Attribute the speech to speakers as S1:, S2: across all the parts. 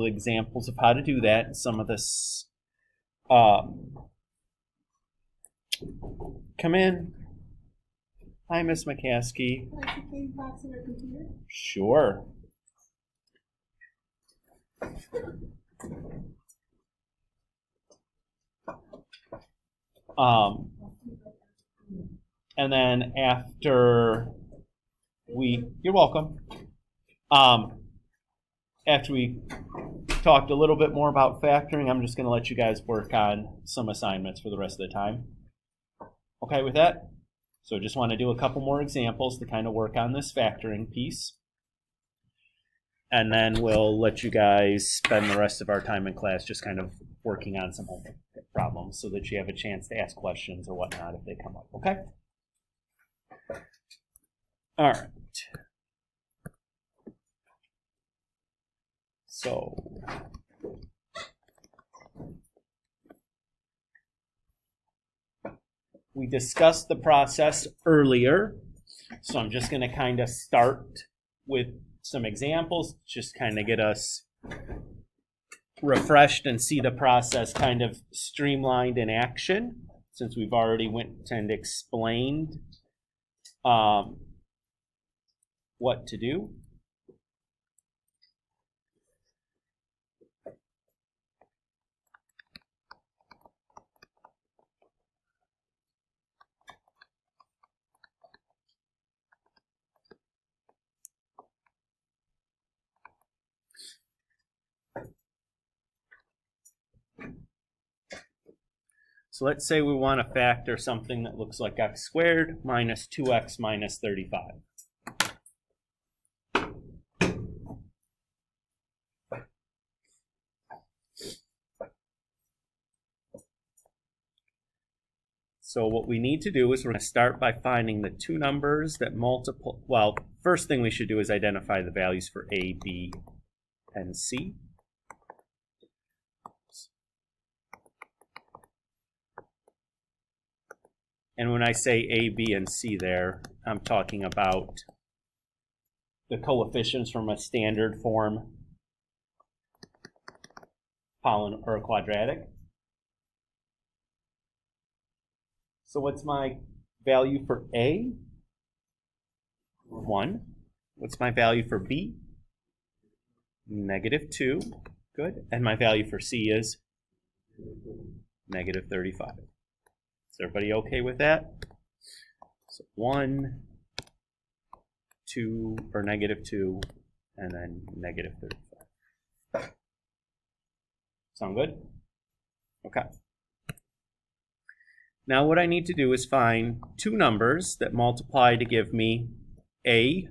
S1: couple examples of how to do that. And some of this, come in. Hi, Miss McCaskey.
S2: Can I see box in your computer?
S1: Sure. And then after you're welcome. After we talked a little bit more about factoring, I'm just going to let you guys work on some assignments for the rest of the time. Okay with that? So just want to do a couple more examples to kind of work on this factoring piece. And then we'll let you guys spend the rest of our time in class just kind of working on some homework problems so that you have a chance to ask questions or whatnot if they come up, okay? All right. So we discussed the process earlier, so I'm just going to kind of start with some examples, just kind of get us refreshed and see the process kind of streamlined in action, since we've already went and explained what to do. So let's say we want to factor something that looks like x squared minus 2x minus 35. So what we need to do is we're going to start by finding the two numbers that multiply. Well, first thing we should do is identify the values for a, b, and c. And when I say a, b, and c there, I'm talking about the coefficients from a standard form polynomial or quadratic. So what's my value for a? 1. What's my value for b? -2. Good. And my value for c is -35. Is everybody okay with that? So 1, 2, or -2, and then -35. Sound good? Okay. Now what I need to do is find two numbers that multiply to give me a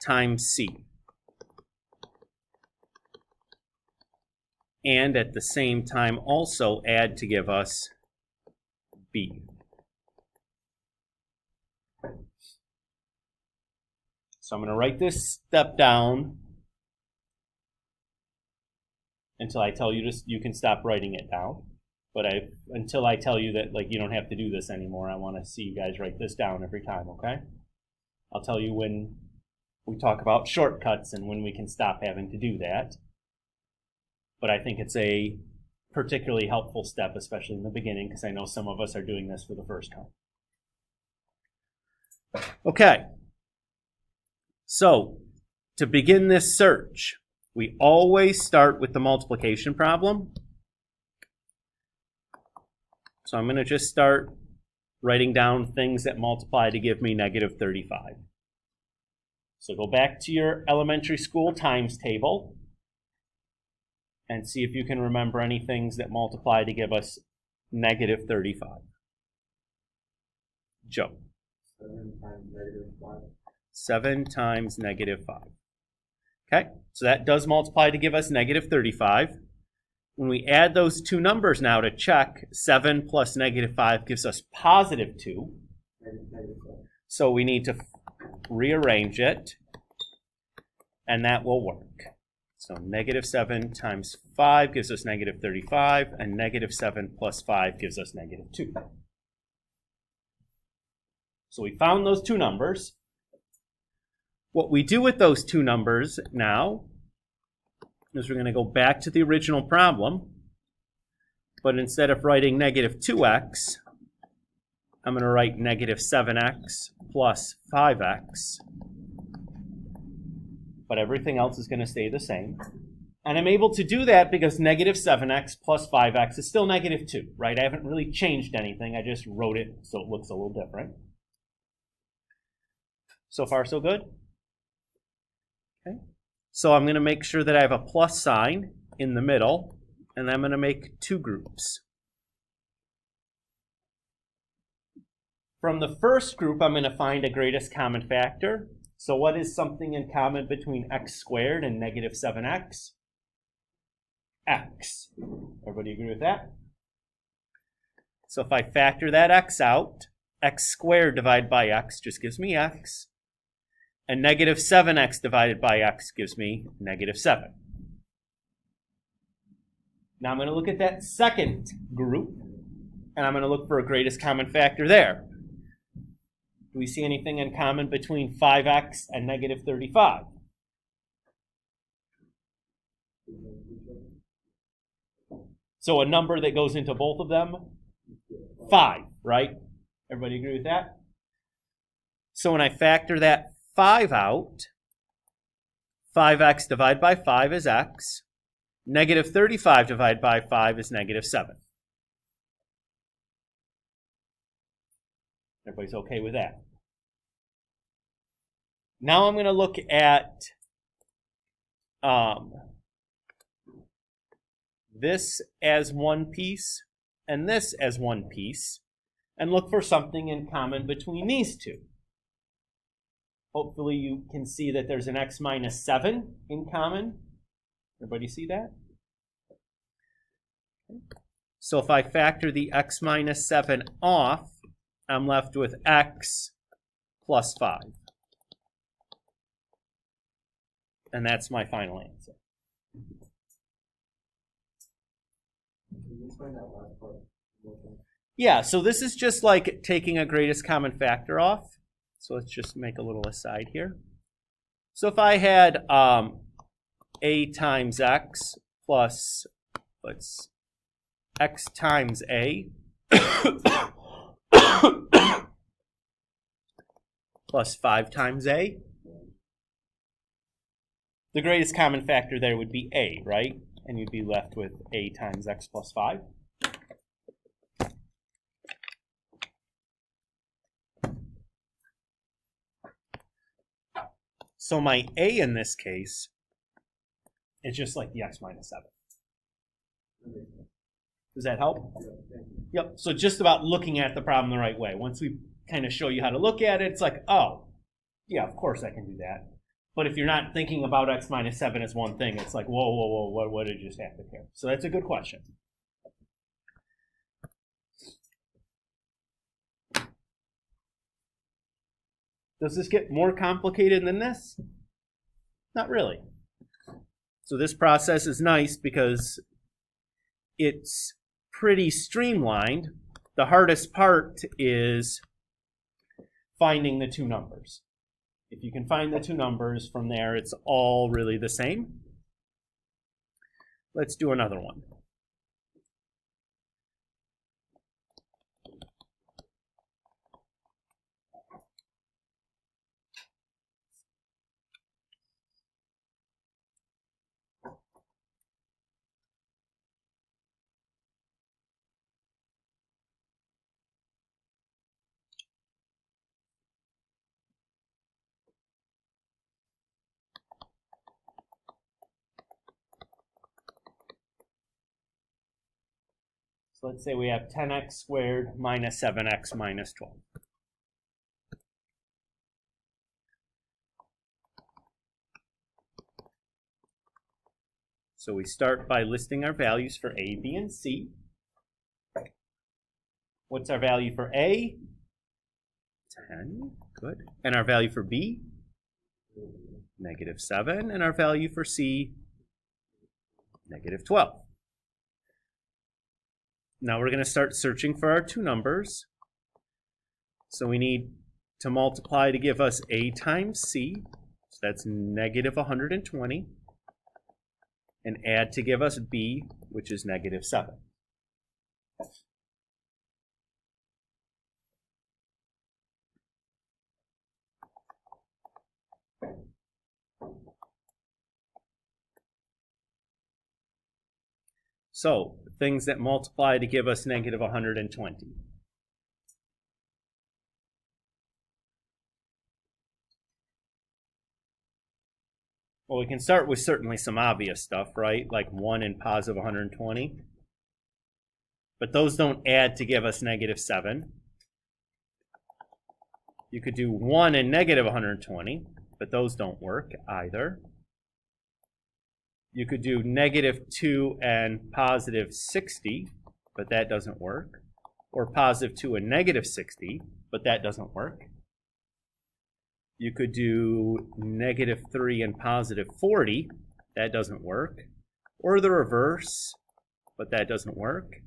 S1: times c. And at the same time also add to give us b. So I'm going to write this step down until I tell you you can stop writing it down. But until I tell you that you don't have to do this anymore, I want to see you guys write this down every time, okay? I'll tell you when we talk about shortcuts and when we can stop having to do that. But I think it's a particularly helpful step, especially in the beginning, because I know some of us are doing this for the first time. Okay. So, to begin this search, we always start with the multiplication problem. So I'm going to just start writing down things that multiply to give me -35. So go back to your elementary school times table and see if you can remember any things that multiply to give us -35. Joe.
S3: 7 times -5.
S1: 7 times -5. Okay, so that does multiply to give us -35. When we add those two numbers now to check, 7 plus -5 gives us +2. So we need to rearrange it, and that will work. So -7 times 5 gives us -35, and -7 plus 5 gives us -2. So we found those two numbers. What we do with those two numbers now is we're going to go back to the original problem, but instead of writing negative 2x, I'm going to write negative 7x plus 5x, but everything else is going to stay the same. And I'm able to do that because negative 7x plus 5x is still negative 2, right? I haven't really changed anything. I just wrote it so it looks a little different. So far, so good? Okay. So I'm going to make sure that I have a plus sign in the middle, and I'm going to make two groups. From the first group, I'm going to find a greatest common factor. So what is something in common between x squared and negative 7x? X. Everybody agree with that? So if I factor that x out, x squared divided by x just gives me x. And negative 7x divided by x gives me negative 7. Now I'm going to look at that second group, and I'm going to look for a greatest common factor there. Do we see anything in common between 5x and negative 35? So a number that goes into both of them? 5, right? Everybody agree with that? So when I factor that 5 out, 5x divided by 5 is x. Negative 35 divided by 5 is negative 7. Everybody's okay with that? Now I'm going to look at this as one piece and this as one piece, and look for something in common between these two. Hopefully you can see that there's an x minus 7 in common. Everybody see that? So if I factor the x minus 7 off, I'm left with x plus 5. And that's my final answer.
S3: Can you explain that last part?
S1: Yeah, so this is just like taking a greatest common factor off. So let's just make a little aside here. So if I had a times x plus, x times a plus 5 times a, the greatest common factor there would be a, right? And you'd be left with a times x plus 5. So my a in this case is just like the x minus 7. Does that help? Yep. So just about looking at the problem the right way. Once we kind of show you how to look at it, it's like, oh, yeah, of course I can do that. But if you're not thinking about x minus 7 as one thing, it's like, whoa, what did just happen here? So that's a good question. Does this get more complicated than this? Not really. So this process is nice because it's pretty streamlined. The hardest part is finding the two numbers. If you can find the two numbers, from there it's all really the same. Let's do another one. So let's say we have 10x squared minus 7x minus 12. So we start by listing our values for a, b, and c. What's our value for a? 10, good. And our value for b? Negative 7. And our value for c? Negative 12. Now we're going to start searching for our two numbers. So we need to multiply to give us a times c. So that's negative 120. and add to give us b, which is negative 7. So, things that multiply to give us negative 120. Well, we can start with certainly some obvious stuff, right? Like 1 and positive 120. But those don't add to give us negative 7. You could do 1 and negative 120, but those don't work either. You could do negative 2 and positive 60, but that doesn't work. Or positive 2 and negative 60, but that doesn't work. You could do negative 3 and positive 40. That doesn't work. Or the reverse, but that doesn't work.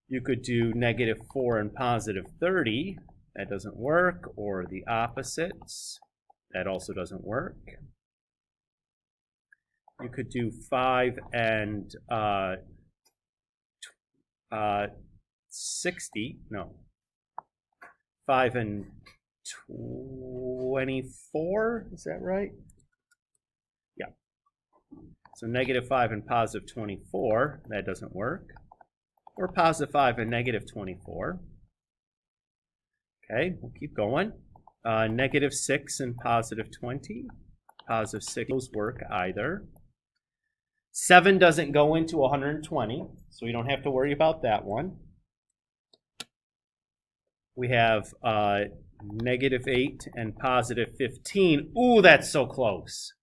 S1: You could do negative 4 and positive 30. That doesn't work. Or the opposites. That also doesn't work. You could do 5 and 60. No. 5 and 24, is that right? Yeah. So negative 5 and positive 24, that doesn't work. Or positive 5 and negative 24. Okay, we'll keep going. Negative 6 and positive 20. Positive 6, those work either. 7 doesn't go into 120, so we don't have to worry about that one. We have negative 8 and positive 15. Ooh, that's so close.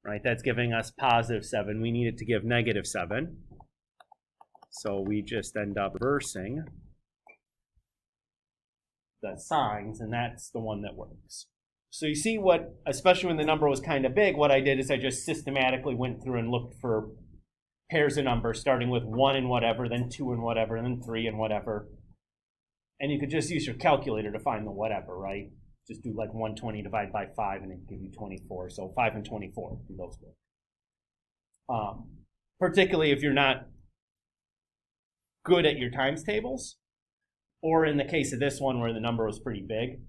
S1: Right, that's giving us positive 7. We need it to give negative 7. So we just end up reversing the signs, and that's the one that works. So you see what, especially when the number was kind of big, what I did is I just systematically went through and looked for pairs of numbers, starting with 1 and whatever, then 2 and whatever, and then 3 and whatever. And you could just use your calculator to find the whatever, right? Just do like 120 divided by 5 and it give you 24. So 5 and 24, do those work. Particularly if you're not good at your times tables, or in the case of this one where the number was pretty big,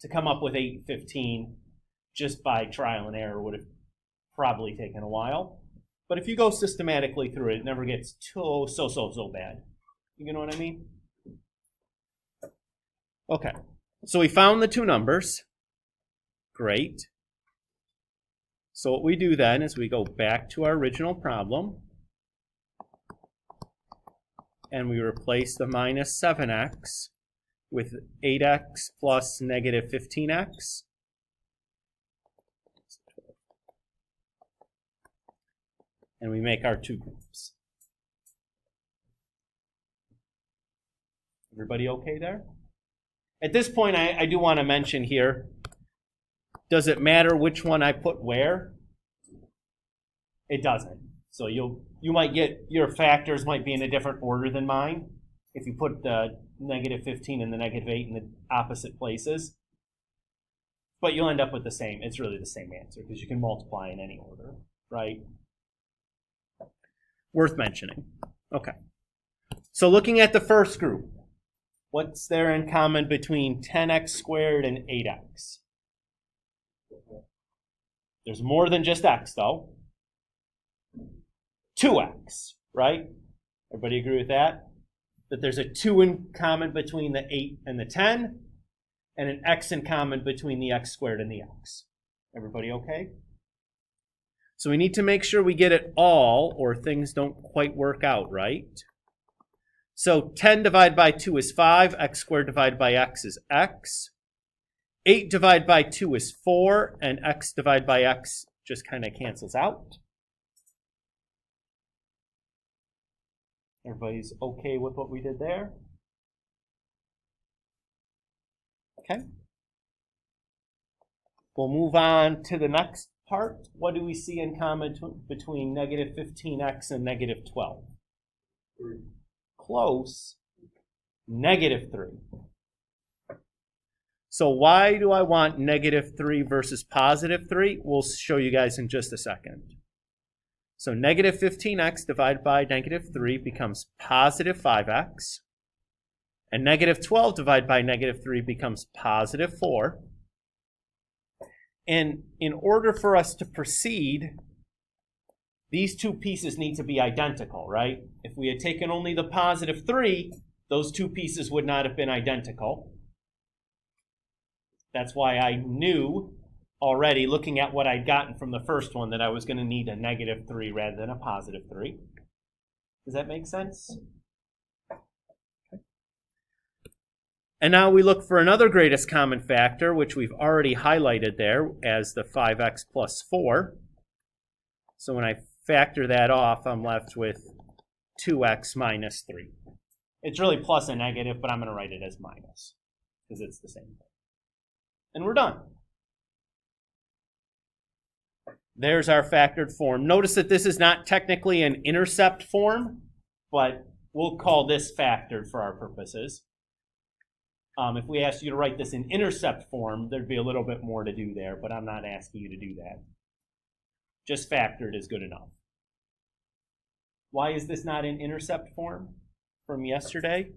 S1: to come up with 8 and 15 just by trial and error would have probably taken a while. But if you go systematically through it, it never gets so bad. You know what I mean? Okay, so we found the two numbers. Great. So what we do then is we go back to our original problem and we replace the minus 7x with 8x plus negative 15x. And we make our two groups. Everybody okay there? At this point, I do want to mention here, does it matter which one I put where? It doesn't. So you might get, your factors might be in a different order than mine if you put the negative 15 and the negative 8 in the opposite places. But you'll end up with the same, it's really the same answer because you can multiply in any order, right? Worth mentioning. Okay. So looking at the first group, what's there in common between 10x squared and 8x? There's more than just x, though. 2x, right? Everybody agree with that? That there's a 2 in common between the 8 and the 10, and an x in common between the x squared and the x. Everybody okay? So we need to make sure we get it all, or things don't quite work out, right? So 10 divided by 2 is 5. X squared divided by x is x. 8 divided by 2 is 4. And x divided by x just kind of cancels out. Everybody's okay with what we did there? Okay. We'll move on to the next part. What do we see in common between negative 15x and negative 12? 3. Close. Negative 3. So why do I want -3 versus +3? We'll show you guys in just a second. So negative 15x divided by -3 becomes positive 5x. And negative 12 divided by -3 becomes positive 4. And in order for us to proceed, these two pieces need to be identical, right? If we had taken only the positive 3, those two pieces would not have been identical. That's why I knew already, looking at what I'd gotten from the first one, that I was going to need a -3 rather than a positive 3. Does that make sense? Okay. And now we look for another greatest common factor, which we've already highlighted there as the 5x plus 4. So when I factor that off, I'm left with 2x minus 3. It's really plus and negative, but I'm going to write it as minus because it's the same thing. And we're done. There's our factored form. Notice that this is not technically an intercept form, but we'll call this factored for our purposes. If we asked you to write this in intercept form, there'd be a little bit more to do there, but I'm not asking you to do that. Just factored is good enough. Why is this not in intercept form from yesterday?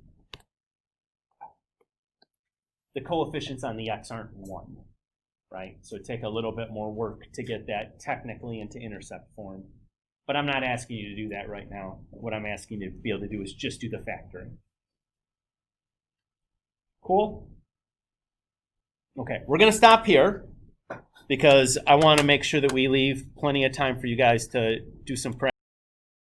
S1: The coefficients on the x aren't 1, right? So it'd take a little bit more work to get that technically into intercept form. But I'm not asking you to do that right now. What I'm asking you to be able to do is just do the factoring. Cool? Okay, we're going to stop here because I want to make sure that we leave plenty of time for you guys to do some practice.